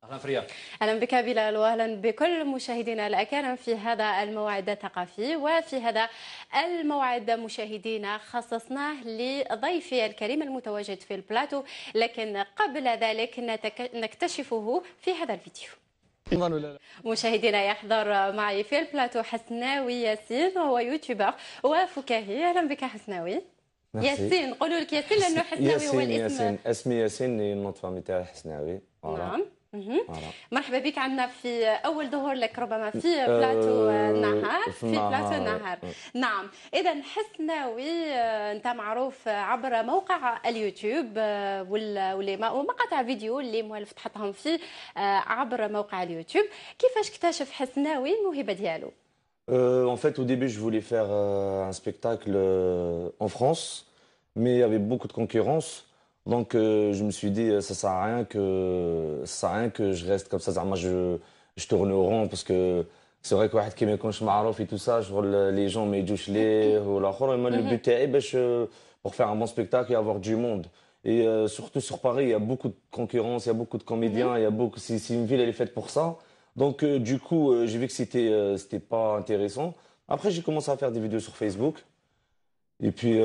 أهلا فريا. أهلا بك بلال وأهلا بكل مشاهدينا الأكارم في هذا الموعد الثقافي. وفي هذا الموعد مشاهدينا خصصناه لضيفي الكريم المتواجد في البلاتو، لكن قبل ذلك نكتشفه في هذا الفيديو. مشاهدينا يحضر معي في البلاتو حسناوي ياسين، وهو يوتيوبر وفكاهي. أهلا بك حسناوي. ياسين، قولوا لك ياسين لأنه حسناوي هو الاسم. ياسين اسمي ياسين، النوت فامي تاعي حسناوي. نعم. مرحبا بك عندنا في اول ظهور لك ربما في بلاتو النهار، في بلاتو النهار. نعم، اذا حسناوي انت معروف عبر موقع اليوتيوب ومقاطع فيديو اللي مؤلف تحطهم فيه عبر موقع اليوتيوب. كيفاش اكتشف حسناوي الموهبه ديالو؟ En fait, au début, je voulais faire un spectacle en France, mais il y avait beaucoup de concurrence. Donc, je me suis dit, ça sert à rien que je reste comme ça. Moi, je tourne au rond parce que c'est vrai que qui me connaît معروف et tout ça, je vois les gens me douchent les ou l'autre. Et moi, le but est pour faire un bon spectacle et avoir du monde. Et surtout sur Paris, il y a beaucoup de concurrence, il y a beaucoup de comédiens, il y a beaucoup. C'est une ville, elle est faite pour ça. Donc, du coup, j'ai vu que c'était pas intéressant. Après, j'ai commencé à faire des vidéos sur Facebook. Et puis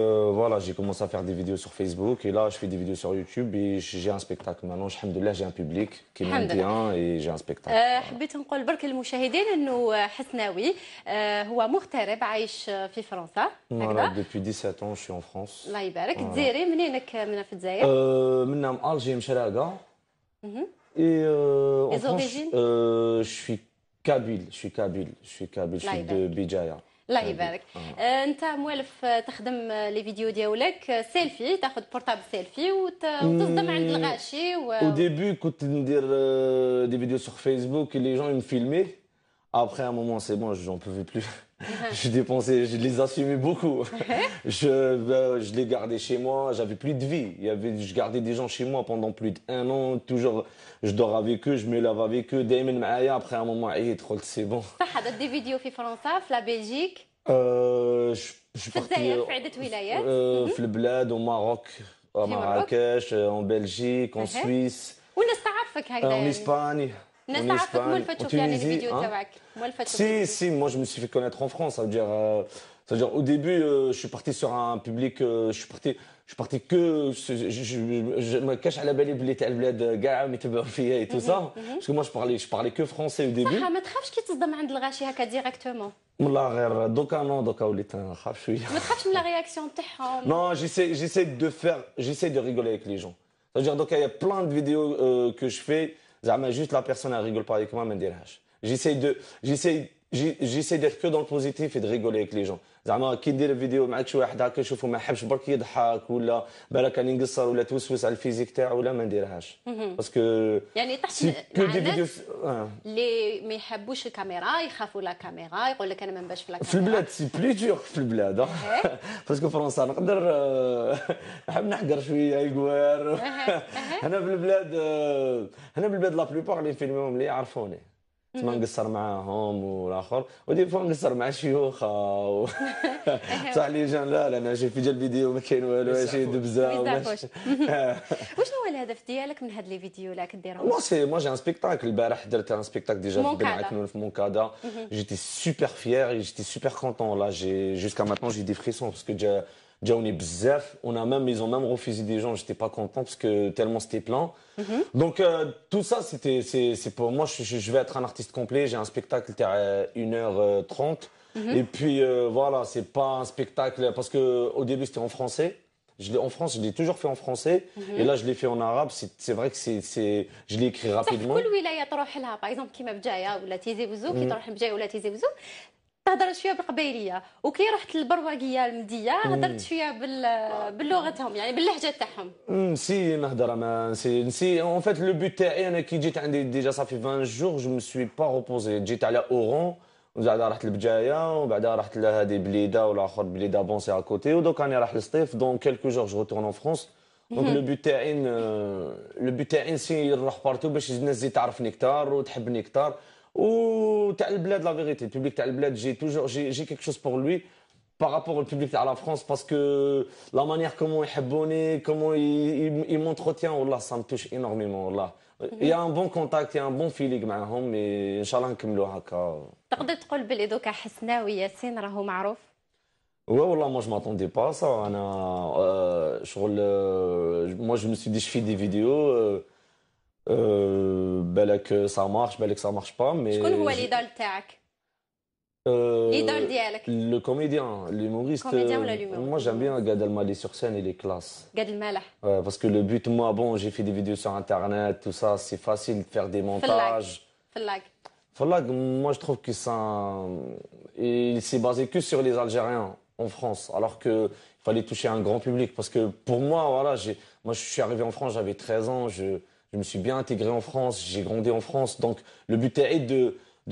voilà, j'ai commencé à faire des vidéos sur Facebook et là je fais des vidéos sur YouTube et j'ai un spectacle maintenant. Alhamdoulilah, j'ai un public qui m'aime bien et j'ai un spectacle. حبيت نقول برك للمشاهدين انه حسناوي هو مغترب عايش في فرنسا. Voilà, depuis 17 ans je suis en France. الله يبارك. تزيري منينك من في الجزائر؟ من Alger مشراقة. Et en France, je suis kabyle, je suis de Béjaïa. الله يبارك. انت مولف تخدم لي فيديو ديالك سيلفي، تاخذ بورتابل سيلفي وتصدم عند الغاشي Au début, كنت ندير des vidéos sur Facebook et les gens ils me filmaient. Après un moment, c'est bon, j'en pouvais plus. Je les assumais beaucoup. Je les gardais chez moi, j'avais plus de vie. Je gardais des gens chez moi pendant plus d'1 an, toujours je dors avec eux, je me lave avec eux, دايما معايا. Après un moment, قلت c'est bon. صح، درت دي فيديو في فرنسا، في لا بلجيك، في الجزائر، في عدة ولايات، في البلاد، au Maroc, à Marrakech, en Belgique, en Suisse. والناس تعرفك هكذا en Espagne. الناس تعرفك مولفة تشوف يعني الفيديو تاعك، مولفة تشوف. Si, moi je me suis fait connaître en France, ça veut dire au début je suis parti sur un public, je suis parti que je me cache à la بالي بلي تاع البلاد كاع يتبعوا فيا et tout ça parce que moi je parlais que français au début. صح، ما تخافش كي تصدم عند الغاشي هكا ديريكتومون. والله غير دوكا وليت نخاف شويه. ما تخافش من لا رياكسيون تاعهم. Non, j'essaie de rigoler avec les gens. C'est-à-dire donc il y a plein de vidéos que je fais. Juste la personne elle rigole pas avec moi, mais j'essaie d'être que dans le positif et de rigoler avec les gens. زعما كي ندير فيديو معك شي واحد هكا نشوفه ما حبش برك يضحك ولا بالك راني نقصر ولا توسوس على الفيزيك تاعو ولا ما نديرهاش باسكو يعني طحت مع الناس اللي ما يحبوش الكاميرا، يخافوا لا كاميرا، يقول لك انا ما نبانش في لا كاميرا. في البلاد سي بلي دور في البلاد باسكو فرنسا نقدر نحب نحقر شويه يقوار. هنا بالبلاد لا بلوبار اللي نفيلميهم اللي يعرفوني تما نقصر معاهم والاخر ودي فوا نقصر مع شيوخ بصح لي جان لا انا شي في جا الفيديو ما كاين والو شي دبزه وشنو هو الهدف ديالك من هاد لي فيديو اللي كديرهم؟ moi j'ai un spectacle البارح درت un spectacle déjà في بن عكنون في Moncada. J'étais super fier et j'étais super content là, jusqu'à maintenant j'ai des frissons parce que جاوني بزاف. Ils ont même refusé des gens, j'étais pas content parce que tellement c'était plein. Donc tout ça c'est pour moi, je vais être un artiste complet, j'ai un spectacle à 1h30 et puis voilà, c'est pas un spectacle parce que au début c'était en français. En France, je l'ai toujours fait en français et là je l'ai fait en arabe. C'est vrai que je l'ai écrit rapidement. كل ولاية تروح لها، باغ اكزومبل كيما بجايه ولا تيزي بوزو، كي تروح بجايه ولا تيزي بوزو تهضر شويه بالقبايليه، وكي رحت للبرواقيه المديه هضرت شويه باللغتهم يعني باللهجه تاعهم. نسي نهضر نسي en fait le but تاعي انا كي جيت عندي ديجا صافي 20 jours je me suis pas reposé. جيت على اورون وزعدا رحت لبجايه وبعدها رحت لهادي بليده والاخر بليده بونسي اكوتي ودوك راني راح لسطيف. دون كيلكو جور جو ريتورن ان فرانس. دونك لو بوت تاعي نسي نروح بارتو باش الناس تزيد تعرفني كثار وتحبني كثار. وتاع البلاد لا فيغيتي البوبليك تاع البلاد j'ai quelque chose pour lui par rapport au public à la France parce que la manière comment ils يحبوني comment ils m'entretiennent والله ça me touche énormément والله. Il y a un bon contact, il y a un bon feeling معاهم mais ان شاء الله نكملوا هكا. تقدر تقول باللي دوكا حسناوي ياسين راهو معروف؟ Ouais, والله moi je m'attendais pas à ça. انا شغل moi je me suis dit je fais des vidéos بالك ça marche بالك ça marche pas شكون هو mais الايدول تاعك؟ الايدول euh, ديالك؟ le comédien, l'humoriste, Comédien ou l'humoriste? moi j'aime bien Gad Elmaleh sur scène, il est classe. قاد المالح. Ouais, parce que le but, moi, bon, j'ai fait des vidéos sur Internet, tout ça, c'est facile de faire des montages. فلاق. Fallag, moi, je trouve que ça, il s'est basé que sur les Algériens en France, alors que il fallait toucher un grand public. Parce que pour moi, voilà, moi, je suis arrivé en France, j'avais 13 ans, je me suis bien intégré en France, j'ai grandi en France, donc le but est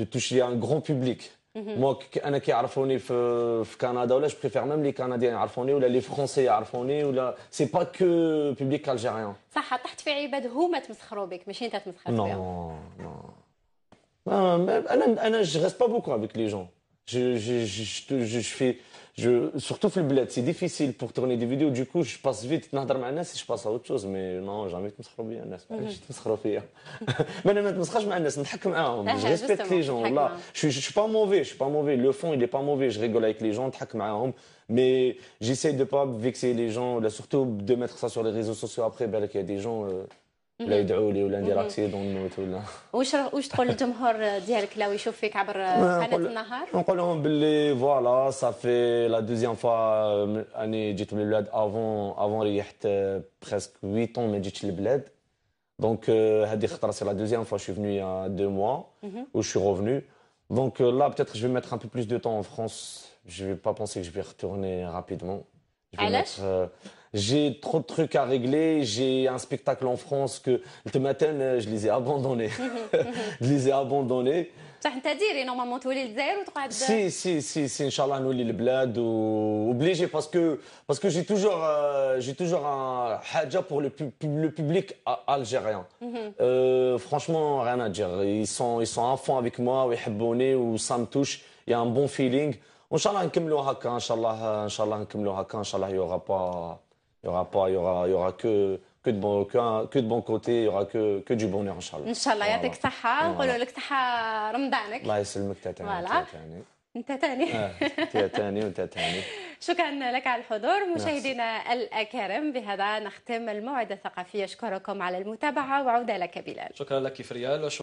de toucher un grand public. Moi, انا كيعرفوني في كندا ولا je préfère même les Canadiens يعرفوني ولا les Français يعرفوني ولا c'est pas que public algérien. صح طحت في عباد هما تمسخروا بك ماشي انت تمسخر Non, فيهم. non. Je reste pas beaucoup avec les gens. Je fais, surtout في البلاد, c'est difficile pour tourner des vidéos. Du coup, je passe vite نهضر مع الناس, je passe à autre chose. Mais non, jamais تمسخروا بيا الناس. علاش تمسخروا فيا؟ ما انا ما نتمسخرش مع الناس, نضحك معاهم. Je respecte les gens. Là, je suis pas mauvais, je suis pas mauvais. Le fond, il est pas mauvais. Je rigole avec les gens, نضحك معاهم. Mais j'essaie de pas vexer les gens, là, surtout de mettre ça sur les réseaux sociaux après. Ben, il y a des gens ولا يدعوا لي ولا ندير اكسيدون نموت ولا. واش تقول للجمهور ديالك لا يشوف فيك عبر قناه النهار؟ نقول لهم باللي فوالا صافي لا دوزيام فوا اني جيت من البلاد افون ريحت بريسك 8 طون ما جيتش للبلاد دونك هذه خطره سي لا دوزيام فوا je suis venu il y a 2 mois où je suis revenu donc là peut-être je vais mettre un peu plus de temps en France je vais pas penser que je vais retourner rapidement. علاش؟ J'ai trop de trucs à régler. J'ai un spectacle en France que le matin, je les ai abandonnés. Je les ai abandonnés. بصح انت ديري نورمالمون تولي للجزائر وتقعد. Si, Inch'Allah, nous, les bleds, obligé parce que j'ai toujours un haja pour le public algérien. Franchement, rien à dire. Ils sont à fond avec moi, ou ça me touche. Il y a un bon feeling. Inch'Allah, نكملوا هكا. Inch'Allah, نكملوا هكا. Inch'Allah, il y aura que de bon côté, il y aura que du bonheur, Inch'Allah. Inch'Allah, يعطيك الصحة، نقولوا لك صحة رمضانك. الله يسلمك تاني. انت تاني. انت تاني وانت تاني. شكرا لك على الحضور مشاهدينا الأكارم. بهذا نختم الموعد الثقافي. أشكركم على المتابعة وعودة لك بلال. شكرا لك فريال.